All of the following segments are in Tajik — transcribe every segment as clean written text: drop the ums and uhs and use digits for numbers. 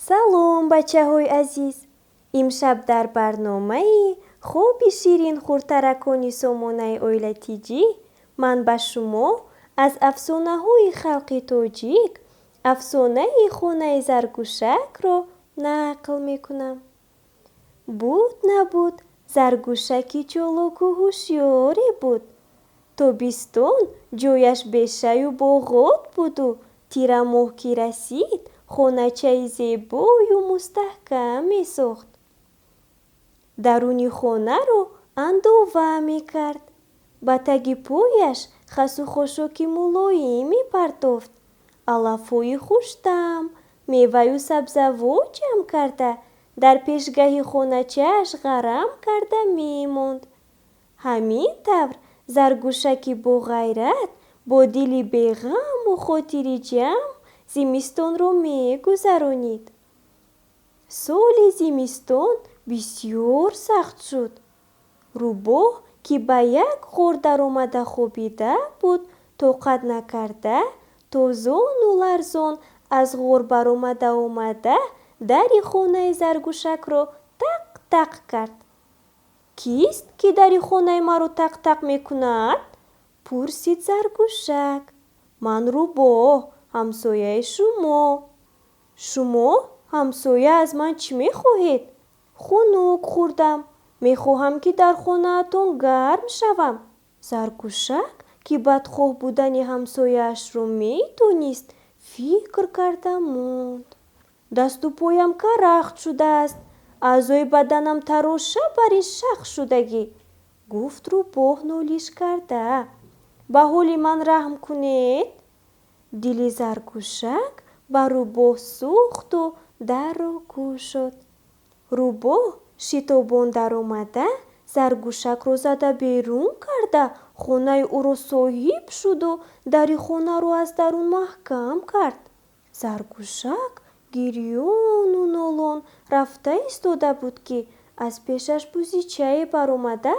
салом, бачаҳои азиз! Имшаб дар барномаи хобби ширин хурдтаракони сомонаи оилатиҷӣ ман ба шумо аз афсонаҳои халқи тоҷик афсонаи хонаи Заргушакро нақл мекунам. Буд набуд Заргушаки чолоку ҳушёре буд. Тобистон ҷояш бешаю боғот буду тира моҳ ки расид, хоначаи зебою мустаҳкам месохт. Даруни хонаро андова мекард. Ба таги пояш хасу хошоки мулоим мепартофт. алафҳои хуштам, меваю сабзавот ҷамъ карда дар пешгаҳи хоначааш ғарам карда мемонд. Ҳамин тавр Заргушаки боғайрат бо дили беғаму хотири ҷамъ зимистонро мегузаронид. Соли зимистон бисёр сахт шуд. Рӯбоҳ, ки ба як ғор даромада хобида буд, тоқат накарда, тозону ларзон аз ғор баромада омада, дари хонаи Заргушакро тақ-тақ кард. «Кист, ки дари хонаи маро тақ-тақ мекунад?» пурсид Заргушак. «Ман Рӯбоҳ, ҳамсояи шумо». «Шумо ҳамсоя аз ман чӣ мехоҳед?» «Хунук хӯрдам. Мехоҳам, ки дар хонаатон гарм шавам». Заргушак, ки бадхоҳ будани ҳамсояашро медонист, фикр карда монд. «Дасту поям карахт шудааст, аъзои баданам тароша бар ин шах шудагӣ», гуфт Рӯбоҳ нолиш карда. «Ба ҳоли ман раҳм кунед». Дили Заргушак ба Рӯбоҳ сӯхту дарро кушод. Рӯбоҳ шитобон даромада, Заргушакро зада берун карда, хонаи ӯро соҳиб шуду дари хонаро аз дарун маҳкам кард. Заргушак гирёну нолон рафта истода буд, ки аз пешаш Бузичае баромада: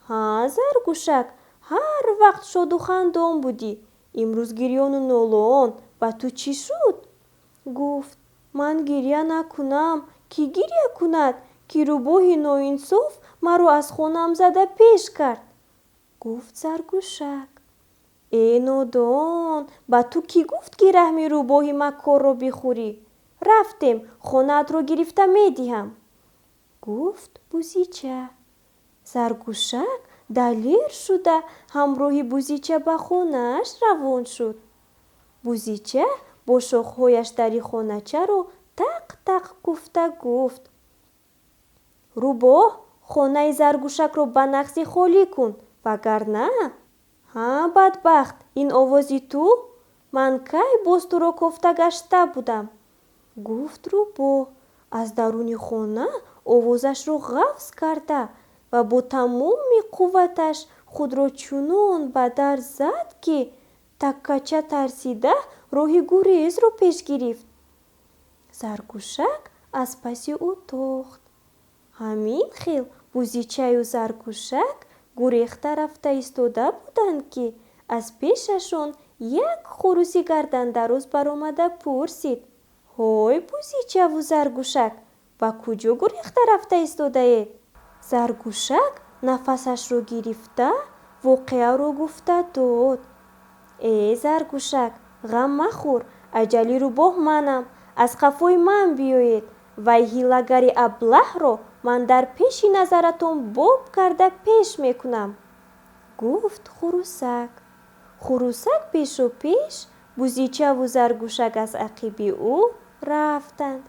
«Ҳа, Заргушак, ҳар вақт шоду хандон будӣ. Имрӯз гирёну нолон, ба ту чӣ шуд?» Гуфт: «Ман гирья накунам, кӣ гирья кунад, ки Рӯбоҳи ноинсоф маро аз хонаам зада пеш кард?» Гуфт Заргушак: «Э нодон, ба ту кӣ гуфт, ки раҳми Рӯбоҳи макорро бихӯрӣ? Рафтем, хонаатро гирифта медиҳам». Гуфт Бузича. Заргушак далер шуда ҳамроҳи Бузича ба хонааш равон шуд. Бузича бо шохҳояш дари хоначаро тақ-тақ куфта гуфт: «Рӯбоҳ, хонаи Заргушакро ба нағзи холӣ кун, вагарна...» «Ҳа, бадбахт, ин овози ту? Ман кай боз туро кофта гашта будам?» Гуфт Рӯбоҳ. Аз даруни хона овозашро ғафз карда ва бо тамоми қувваташ худро чунон ба дар зад, ки таккача тарсида роҳи гурезро пеш гирифт. Заргушак аз паси ӯ тохт. Ҳамин хел Бузичаю Заргушак гурехта рафта истода буданд, ки аз пешашон як хуруси гардандароз баромада пурсид: «Ҳой, Бузичаву Заргушак, ба куҷо гурехта рафта истодаед?» Заргушак нафасашро гирифта воқеаро гуфта дод. «Э, Заргушак, ғам махӯр, аҷали Рӯбоҳ манам, аз қафои ман биёед. Вай ҳилагари аблаҳро ман дар пеши назаратон боб карда пеш мекунам», гуфт Хурусак. Хурусак пешопеш, Бузичаву Заргушак аз ақиби ӯ рафтанд.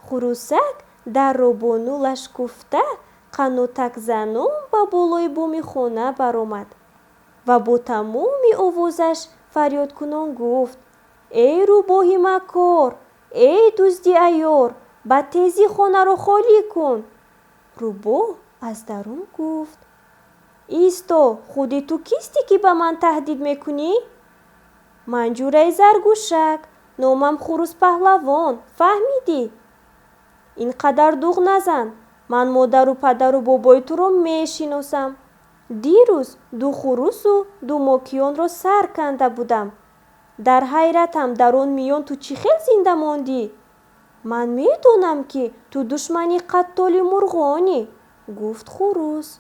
Хурусак дарро бо нулаш куфта, қанотак занон ба болои боми хона баромад ва бо тамоми овозаш фарёдкунон гуфт: «Эй Рӯбоҳи макор! Эй дузди айёр! Ба тезӣ хонаро холӣ кун!» Рӯбоҳ аз дарун гуфт: «Исто, худи ту кистӣ, ки ба ман таҳдид мекунӣ?» «Ман ҷураи Заргушак, номам Хурус-паҳлавон, фаҳмидӣ? Ин қадар дуғ назан, ман модару падару бобои туро мешиносам. Дирӯз ду хурусу ду мокиёнро сар канда будам. Дар ҳайратам, дар он миён ту чӣ хел зинда мондӣ?» ман медонам ки ту душмани қаттоли мурғонӣ, гуфт хурус.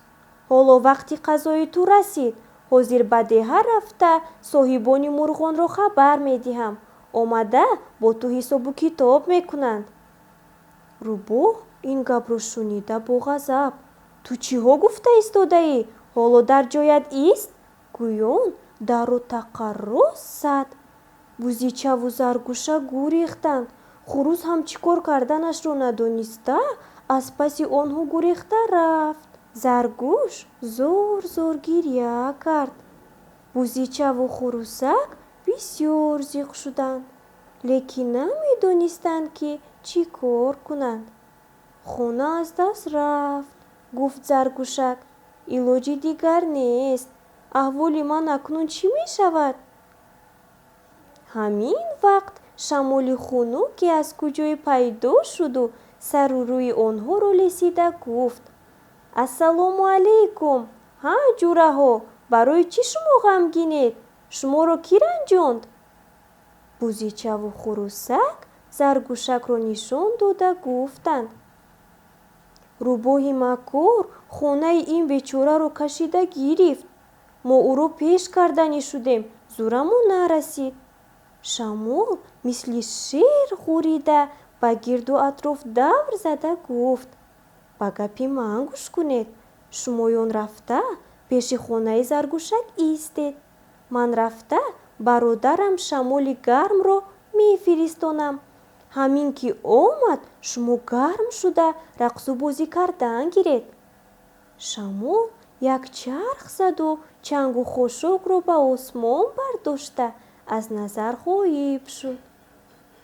ҳоло вақти қазои ту расид. ҳозир ба деҳа рафта соҳибони мурғонро хабар медиҳам. омада бо ту ҳисобу китоб мекунанд. рӯбоҳ ин гапро шунида бо ғазаб: ту чиҳо гуфта истодаӣ? ҳоло дар ҷоят ист? гӯён дарро тақqa рост зад. бузичаву заргушак гурехтанд. хурус ҳам чӣ кор карданашро надониста аз паси онҳо гурехта рафт. заргуш зор зор гирья кард. бузичаву хурусак бисёр зиқ шуданд, лекин намедонистанд ки чӣ кор кунанд. хона аз даст рафт, гуфт заргушак. илоҷи дигар нест. аҳволи ман акнун чӣ мешавад? ҳамин вақт шамоли хунук ки аз куҷое пайдо шуду сару рӯи онҳоро лесида гуфт: ассалому алайкум, ҳа ҷураҳо, барои чӣ шумо ғамгинед? шуморо кӣ ранҷонд? бузичаву хурусак заргушакро нишон дода гуфтанд: рӯбоҳи макор хонаи ин бечораро кашида гирифт. мо ӯро пеш карданӣ шудем, зурамон нарасид. шамол мисли шер ғурида ба гирду атроф давр зада гуфт: ба гапи ман гӯш кунед. шумоён рафта пеши хонаи заргушак истед. ман рафта бародарам шамоли гармро мефиристонам. ҳамин ки омад, шумо гарм шуда рақсу бозӣ кардан гиред. шамол якчарх заду чангу хошокро ба осмон бардошта аз назар ғоиб шуд.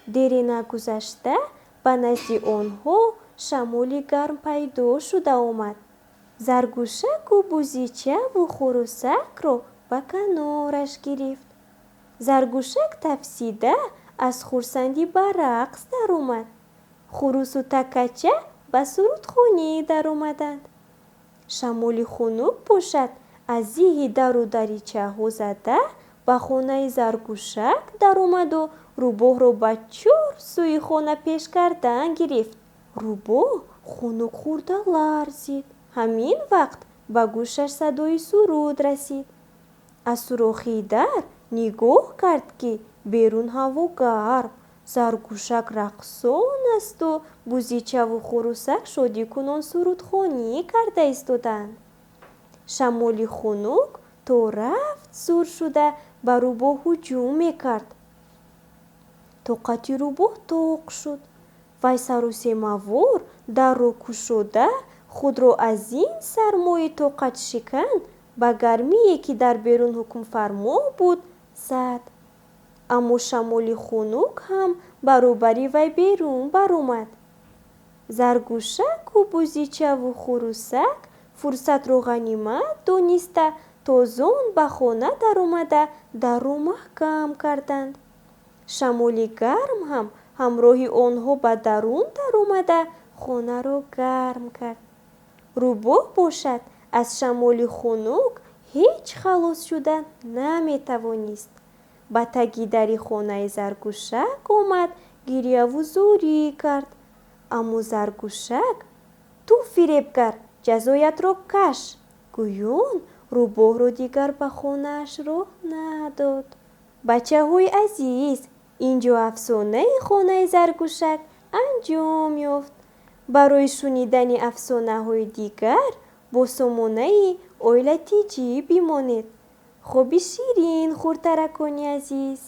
дери нагузашта ба назди онҳо шамоли гарм пайдо шуда омад. заргушаку бузичаву хурусакро ба канораш гирифт. заргушак тафсида аз хурсандӣ ба рақс даромад. хурусу такача ба сурудхонӣ даромаданд. шамоли хунук бошад аз зиҳи дару даричаҳо зада ба хонаи заргушак даромаду рӯбоҳро ба чор сӯи хона пеш кардан гирифт. рӯбоҳ хунук хӯрда ларзид. ҳамин вақт ба гӯшаш садои суруд расид. аз сурохии дар нигоҳ кард ки берун ҳаво гарм, заргушак рақсон асту бузичаву хурусак шодикунон сурудхонӣ карда истоданд. шамоли хунук то рафт зур шуда ба рӯбоҳ ҳуҷум мекард. тоқати рӯбоҳ тоқ шуд. вай сару семавор дарро кушода худро аз ин сармои тоқатшикан ба гармие ки дар берун ҳукмфармо буд зад. аммо шамоли хунук ҳам баробари вай берун баромад. заргушаку бузичаву хурусак фурсатро ғанимат дониста то зон ба хона даромада дарро маҳкам карданд. шамоли гарм ҳам ҳамроҳи онҳо ба дарун даромада хонаро гарм кард. рӯбоҳ бошад аз шамоли хунук ҳеҷ халос шуда наметавонист. ба таги дари хонаи заргушак омад, гирьяву зорӣ кард. аммо заргушак: ту фиребгар, ҷазоятро каш. гӯён рӯбоҳро дигар ба хонааш роҳ надод. бачаҳои азиз, инҷо афсонаи хонаи заргушак анҷом ёфт. барои шунидани афсонаҳои дигар бо сомонаи оила Тиҷӣ бимонед. хоби ширин хурдтаракони азиз.